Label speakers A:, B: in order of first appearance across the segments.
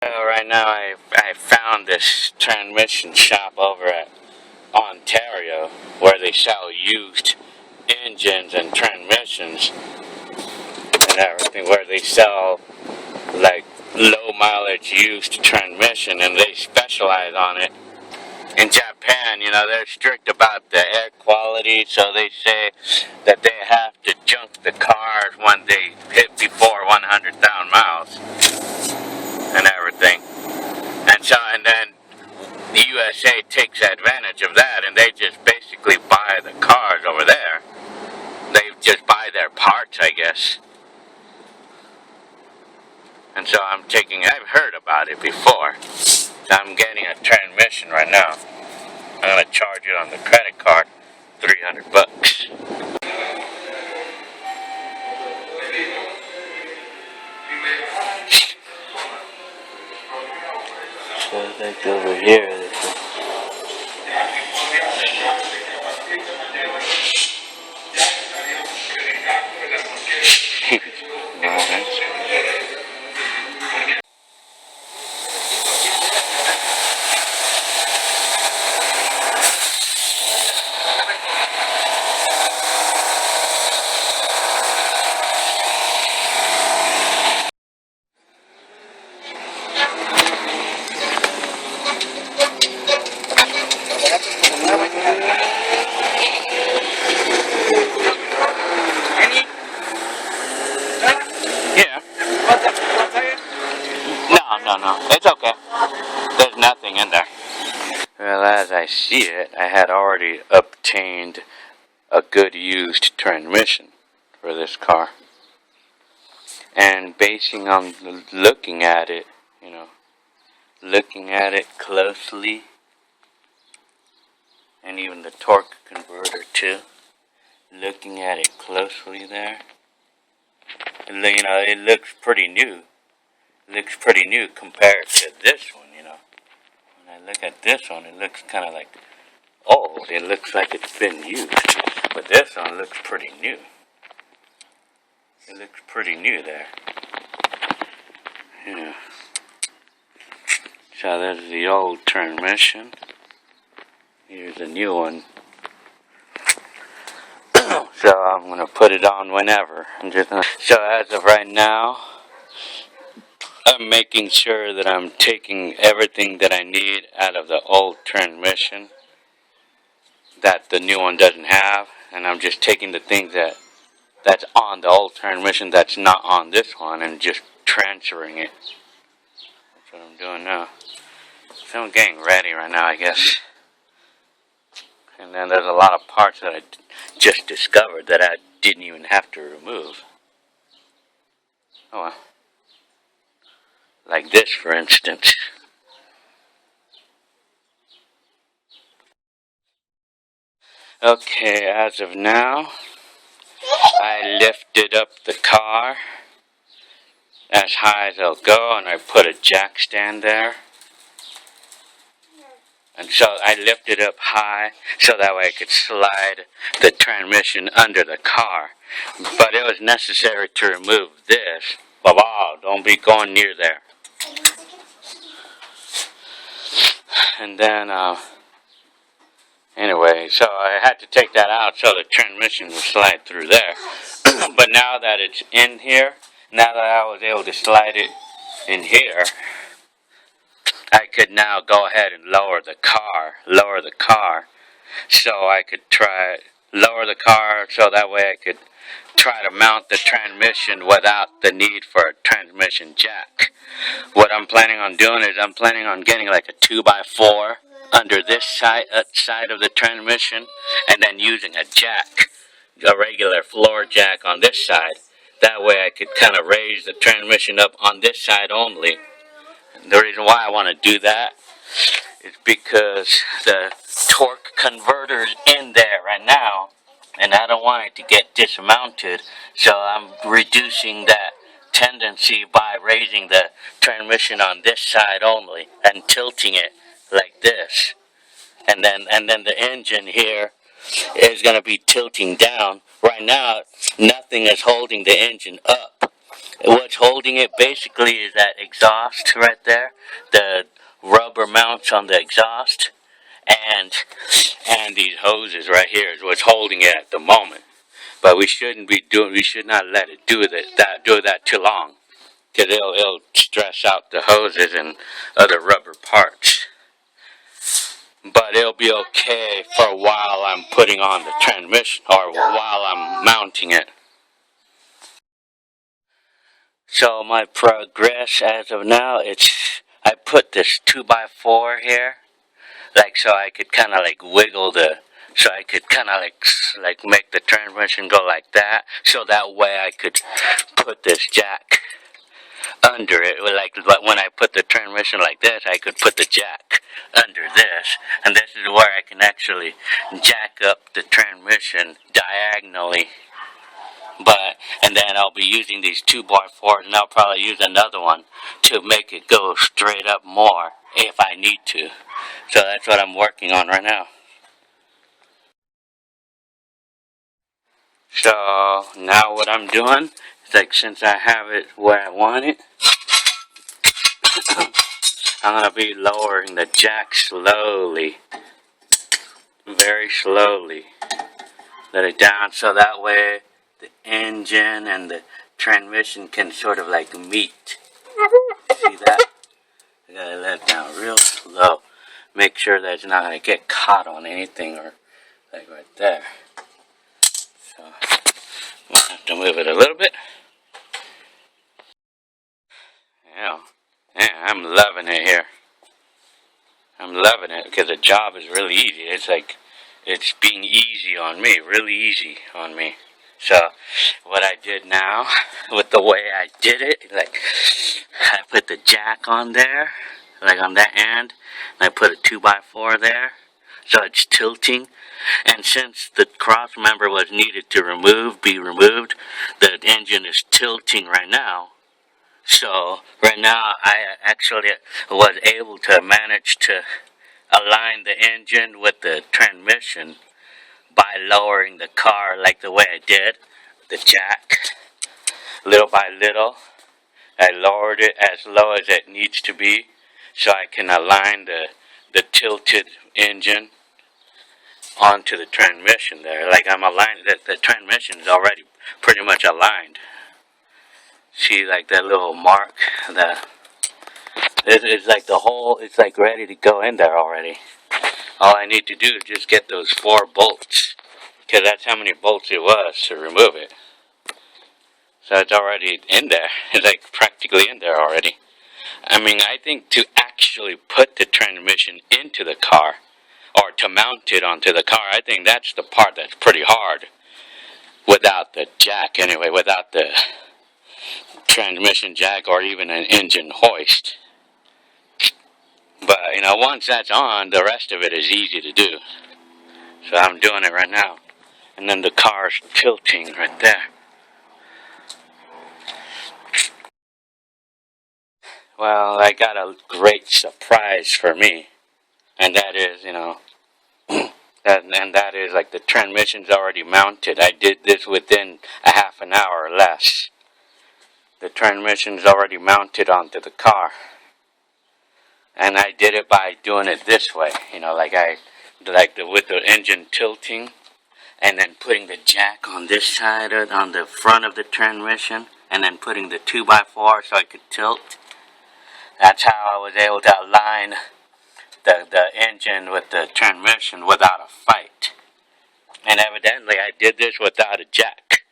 A: Right now I found this transmission shop over at Ontario where they sell used engines and transmissions and everything, where they sell like low mileage used transmission, and they specialize on it. In Japan, they're strict about the air quality, so they say that they have to junk the cars when they hit before 100,000 miles and everything. And then the USA takes advantage of that, and they just basically buy the cars over there. They just buy their parts, I guess. And so I've heard about it before. So I'm getting a transmission right now. I'm going to charge it on the credit card, $300. So like over here, No, it's okay. There's nothing in there. Well, as I see it, I had already obtained a good used transmission for this car. And basing on looking at it, looking at it closely, and even the torque converter too, looking at it closely there, it looks pretty new. Looks pretty new compared to this one, When I look at this one, it looks kind of like old. It looks like it's been used. But this one looks pretty new. It looks pretty new there. So there's the old transmission. Here's the new one. So I'm going to put it on whenever. So as of right now, I'm making sure that I'm taking everything that I need out of the old transmission that the new one doesn't have, and I'm just taking the things that's on the old transmission that's not on this one and just transferring it. That's what I'm doing now. So I'm getting ready right now, I guess. And then there's a lot of parts that I just discovered that I didn't even have to remove. Oh well. Like this, for instance. Okay, as of now, I lifted up the car as high as it'll go, and I put a jack stand there. And so I lifted up high so that way I could slide the transmission under the car. But it was necessary to remove this. Baba, don't be going near there. And then, anyway, so I had to take that out so the transmission would slide through there. But now that it's in here, now that I was able to slide it in here, I could now go ahead and lower the car, so I could lower the car so that way I could try to mount the transmission without the need for a transmission jack. What I'm planning on doing is I'm planning on getting like a 2x4 under this side of the transmission, and then using a jack, a regular floor jack on this side. That way I could kind of raise the transmission up on this side only. And the reason why I want to do that is because the torque converter is in there right now, and I don't want it to get dismounted, so I'm reducing that tendency by raising the transmission on this side only and tilting it like this. And then the engine here is going to be tilting down. Right now, nothing is holding the engine up. What's holding it basically is that exhaust right there, the rubber mounts on the exhaust, and these hoses right here is what's holding it at the moment. But we should not let it do that too long, because it'll stress out the hoses and other rubber parts. But it'll be okay for a while I'm putting on the transmission, or while I'm mounting it. So my progress as of now, I put this 2x4 here, like so I could kind of like wiggle so I could kind of like make the transmission go like that, so that way I could put this jack under it. Like when I put the transmission like this, I could put the jack under this, and this is where I can actually jack up the transmission diagonally. And then I'll be using these 2x4s, and I'll probably use another one to make it go straight up more if I need to. So that's what I'm working on right now. So now what I'm doing is, like, since I have it where I want it, I'm going to be lowering the jack slowly, very slowly. Let it down so that way the engine and the transmission can sort of like meet. See that? I gotta let it down real slow. Make sure that it's not gonna get caught on anything, or like right there. So I have to move it a little bit. Yeah, I'm loving it here. I'm loving it because the job is really easy. It's like it's being easy on me, really easy on me. So what I did now, with the way I did it, like I put the jack on there, like on that end, and I put a 2x4 there, so it's tilting. And since the cross member was needed to be removed, the engine is tilting right now. So right now I actually was able to manage to align the engine with the transmission by lowering the car like the way I did, the jack, little by little. I lowered it as low as it needs to be so I can align the tilted engine onto the transmission there. Like I'm aligned, the transmission is already pretty much aligned. See, like that little mark, it's like it's like ready to go in there already. All I need to do is just get those 4 bolts, because that's how many bolts it was to remove it. So it's already in there. It's like practically in there already. I mean, I think to actually put the transmission into the car, or to mount it onto the car, I think that's the part that's pretty hard. Without the jack, anyway, without the transmission jack or even an engine hoist. But, once that's on, the rest of it is easy to do. So I'm doing it right now. And then the car's tilting right there. Well, I got a great surprise for me. And that is, that is like the transmission's already mounted. I did this within a half an hour or less. The transmission's already mounted onto the car. And I did it by doing it this way, with the engine tilting, and then putting the jack on this side, on the front of the transmission, and then putting the 2x4 so I could tilt. That's how I was able to align the engine with the transmission without a fight. And evidently I did this without a jack.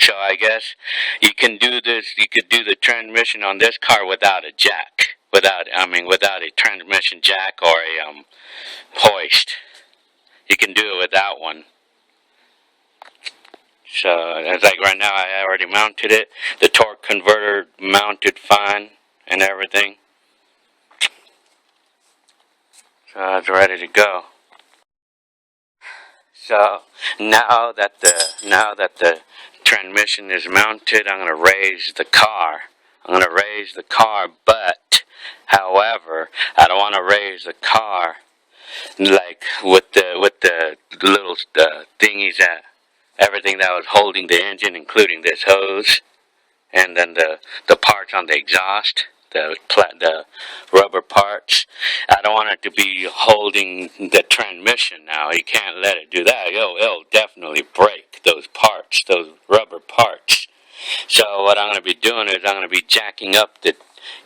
A: So I guess you can do this, you could do the transmission on this car without a jack. Without a transmission jack or a hoist. You can do it without one. So it's like right now I already mounted it. The torque converter mounted fine and everything. So it's ready to go. So now that the transmission is mounted, I'm going to raise the car. But however, I don't want to raise the car like with the little thingies, that everything that was holding the engine, including this hose. and then the parts on the exhaust, the rubber parts. I don't want it to be holding the transmission now. You can't let it do that. It'll definitely break those parts, those rubber parts. So what I'm going to be doing is I'm going to be jacking up the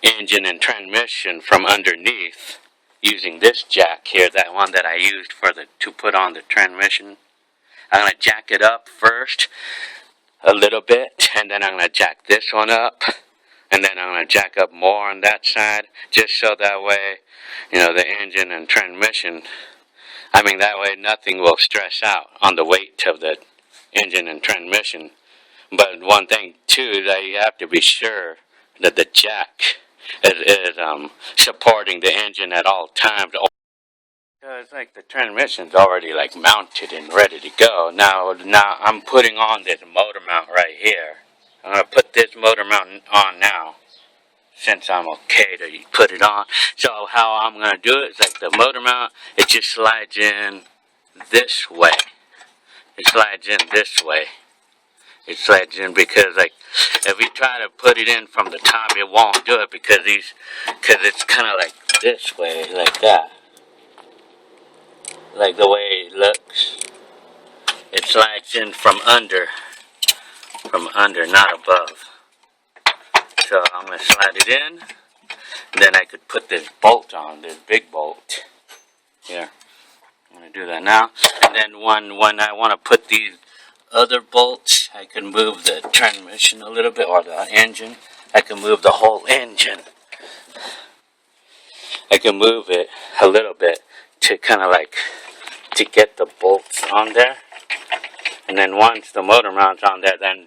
A: engine and transmission from underneath using this jack here, that one that I used to put on the transmission. I'm going to jack it up first a little bit, and then I'm going to jack this one up, and then I'm going to jack up more on that side, just so that way, the engine and transmission, that way nothing will stress out on the weight of the engine and transmission. But one thing too is that you have to be sure that the jack is supporting the engine at all times. It's like the transmission's already like mounted and ready to go. Now I'm putting on this motor mount right here. I'm going to put this motor mount on now, since I'm okay to put it on. So how I'm going to do it is like the motor mount, it just slides in this way. It slides in this way. It slides in because if we try to put it in from the top, it won't do it because it's kind of like this way, like that. Like the way it looks. It slides in from under, not above. So I'm going to slide it in. Then I could put this bolt on, this big bolt. Here. I'm going to do that now. And then when I want to put these other bolts, I can move the transmission a little bit, or the engine. I can move the whole engine. I can move it a little bit to kind of to get the bolts on there. And then once the motor mount's on there, then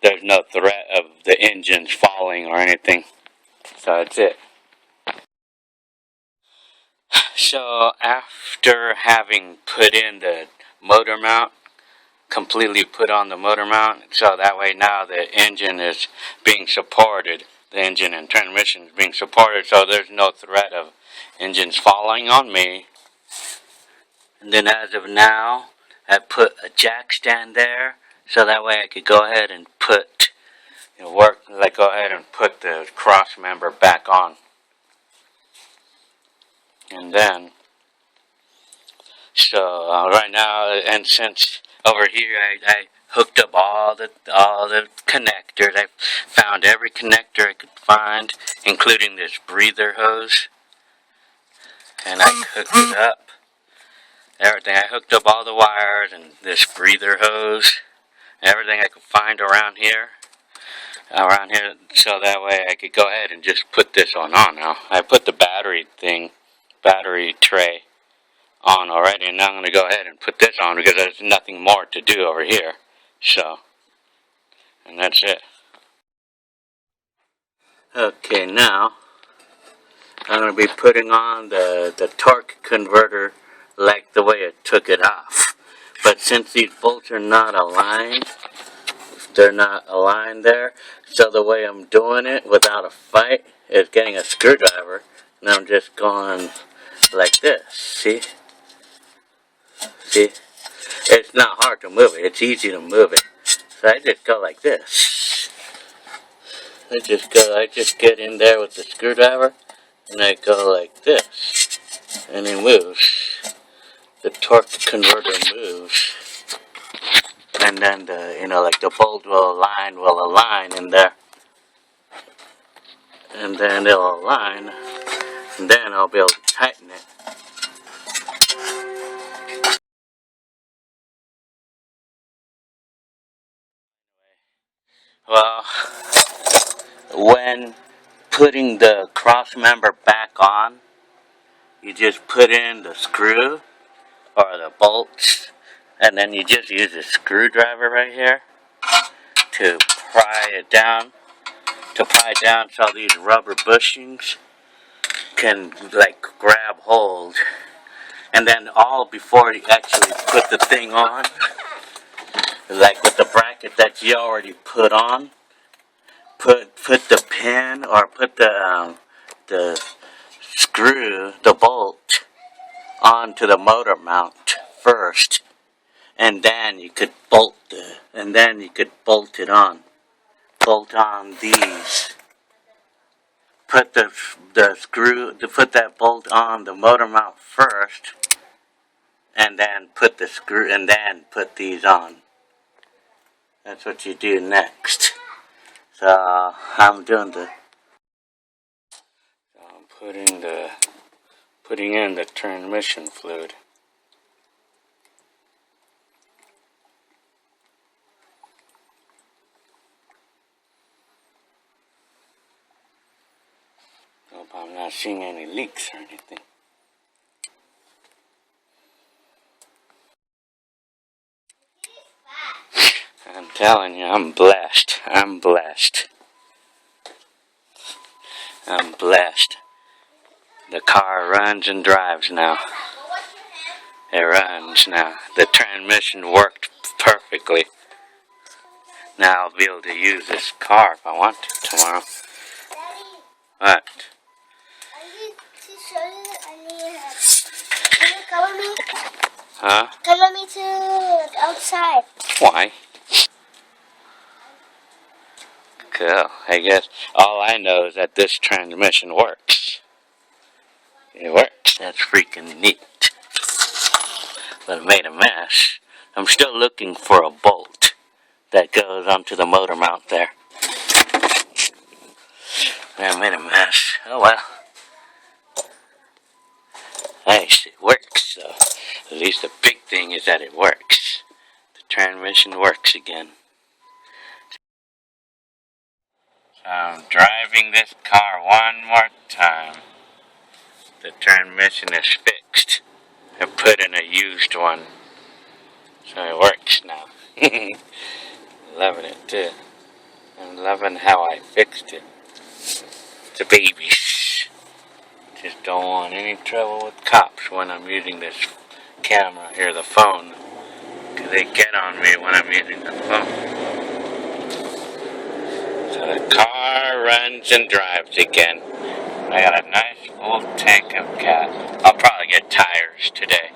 A: there's no threat of the engines falling or anything. So that's it. So after having put in the motor mount, completely put on the motor mount, so that way now the engine is being supported, the engine and transmission is being supported, so there's no threat of engines falling on me. And then as of now, I put a jack stand there, so that way I could go ahead and put the cross member back on. And then, so right now, and since over here I hooked up all the connectors, I found every connector I could find, including this breather hose, and I hooked it up. Everything, I hooked up all the wires and this breather hose, everything I could find around here, so that way I could go ahead and just put this on now. I put the battery tray on already, and now I'm going to go ahead and put this on because there's nothing more to do over here. So, and that's it. Okay, now I'm going to be putting on the torque converter like the way it took it off. But since these bolts are not aligned, they're not aligned there, so the way I'm doing it without a fight is getting a screwdriver, and I'm just going like this. See? It's not hard to move it, it's easy to move it. So I just go like this. I just get in there with the screwdriver, and I go like this, and it moves. The torque converter moves, and then the bolt will align in there, and then it'll align, and then I'll be able to tighten it. Well, when putting the cross member back on, you just put in the screw or the bolts, and then you just use a screwdriver right here to pry it down, so these rubber bushings can grab hold. And then before you actually put the thing on, with the bracket that you already put on, put the pin or put the screw, the bolt, onto the motor mount first, and then you could bolt it on. bolt on these. Put the screw, to put that bolt on the motor mount first, and then put the screw, and then put these on. That's what you do next. So I'm doing putting in the transmission fluid. Hope I'm not seeing any leaks or anything. I'm telling you, I'm blessed. I'm blessed. I'm blessed. The car runs and drives now. It runs now. The transmission worked perfectly. Now I'll be able to use this car if I want to tomorrow. What?
B: I need to show you. Can you cover me?
A: Huh?
B: Cover me to outside.
A: Why? Cool. I guess all I know is that this transmission works. It works. That's freaking neat. But it made a mess. I'm still looking for a bolt that goes onto the motor mount there. I made a mess. Oh well. Nice, it works. So at least the big thing is that it works. The transmission works again. So I'm driving this car one more time. The transmission is fixed. I put in a used one. So it works now. Loving it too. I'm loving how I fixed it. It's a baby. Just don't want any trouble with cops when I'm using this camera here, the phone. Because they get on me when I'm using the phone. So the car runs and drives again. I got a nice full tank of gas. I'll probably get tires today.